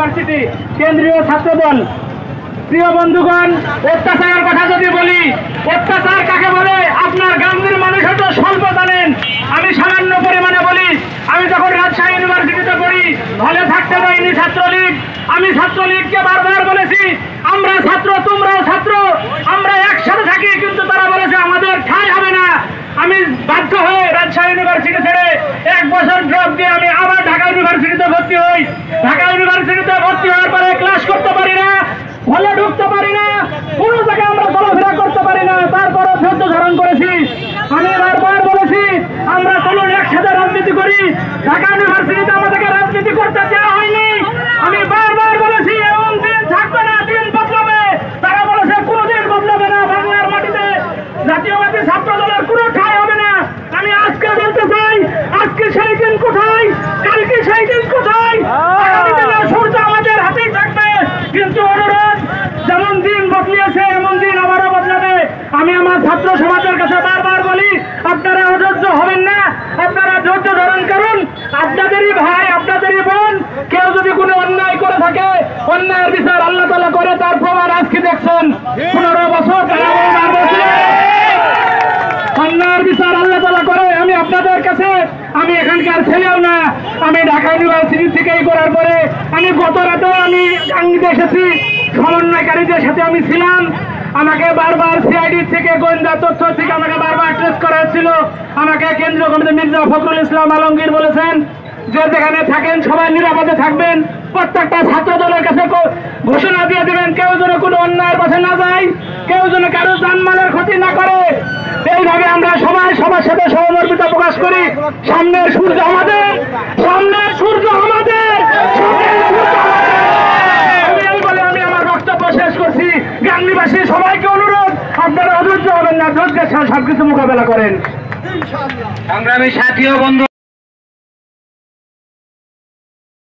University কেন্দ্রীয় ছাত্রদল। প্রিয় বন্ধুগণ, অত্যাচারের কথা যদি বলি, অত্যাচার কাকে বলে আপনার গ্রামের মানুষ হয়তো স্বল্প জানেন। আমি সামান্য পরিমাণে বলি, আমি যখন রাজশাহী ইউনিভার্সিটিতে পড়ি হলে থাকতে পারিনি ছাত্রলীগ। আমি ছাত্রলীগকে বারবার বলেছি আমরা ছাত্র, তোমরাও ছাত্র, আমরা একসাথে থাকি, কিন্তু তারা বলেছে আমাদের ঠাঁই হবে না। আমি বাধ্য হয়ে রাজশাহী ইউনিভার্সিটি ছেড়ে 1 বছর ড্রপ দিয়ে আমি আবার ঢাকা ইউনিভার্সিটিতে ভর্তি হই। ঢাকা ইউনিভার্সিটিতে ভর্তি হওয়ার পরে ক্লাস করতে পারি না, হলে ঢুকতে পারি না, কোনো জায়গায় আমরা চলাফেরা করতে পারি না, তারপরও ধৈর্য ধারণ করেছি। আমি বারবার বলেছি আমরা চলুন একসাথে রাজনীতি করি। ঢাকা ইউনিভার্সিটিতে আমাদেরকে রাজনীতি করতে দেওয়া হয়নি। আমি বারবার বলেছি এমন দিন থাকবে না, দিন বদলাবে। তারা বলেছে কোনোদিন বদলাবে না, বাংলার মাটিতে জাতীয়বাদী ছাত্র দলের কোনো ঠাঁই হবে না। আমি আজকে বলতে চাই, আজকে সেই দিন কোথায়, কালকে সেই দিন কোথায়, আগামী দিনে সূর্য আমাদের হাতেই থাকবে। কিন্তু অনুরোধ, যেমন দিন বদলিয়েছে এমন দিন আবারও বদলাবে। আমি আমার ছাত্র সমাজের কাছে বারবার বলি আপনারা অধৈর্য হবেন না, আপনারা ধৈর্য ধারণ করুন। আপনাদেরই ভাই, আপনাদেরই বোন কেউ যদি কোনো অন্যায় করে থাকে, অন্যায়ের বিচার আল্লাহ তাআলা করে, তার প্রমাণ আজকে দেখছেন। 15 বছর অন্যায়ের বিচার আল্লাহ তাআলা করে। আমি আপনাদের কাছে, আমি এখানকার ছেলেও না, আমি ঢাকা ইউনিভার্সিটি থেকেই করার পরে আমি গত রাতেও আমি টাঙ্গিতে এসেছি, সমন্বয়কারীদের সাথে আমি ছিলাম। আমাকে বারবার সিআইডি থেকে, গোয়েন্দা তথ্য থেকে আমাকে বারবার ট্রেস করা হচ্ছিল। আমাকে কেন্দ্রীয় কমিটি মির্জা ফখরুল ইসলাম আলমগীর বলেছেন যে যেখানে থাকেন সবাই নিরাপদে থাকবেন, প্রত্যেকটা ছাত্র দলের কাছে ঘোষণা দিয়ে দিবেন কেউ যেন কোনো অন্যায়ের পথে না যায়, কেউ যেন কারো জানমালের ক্ষতি না করে। এইভাবে আমরা সবাই সবার সাথে সহমর্মিতা প্রকাশ করি। সামনের সূর্য আমাদের, সামনের সূর্য আমাদের, আমি আমার বক্তব্য শেষ করছি। গ্রামবাসী সবাইকে অনুরোধ, আপনারা অধৈর্য হবেন না, ধৈর্যের সাথে সবকিছু মোকাবেলা করেন। সংগ্রামী সাথী ও বন্ধু।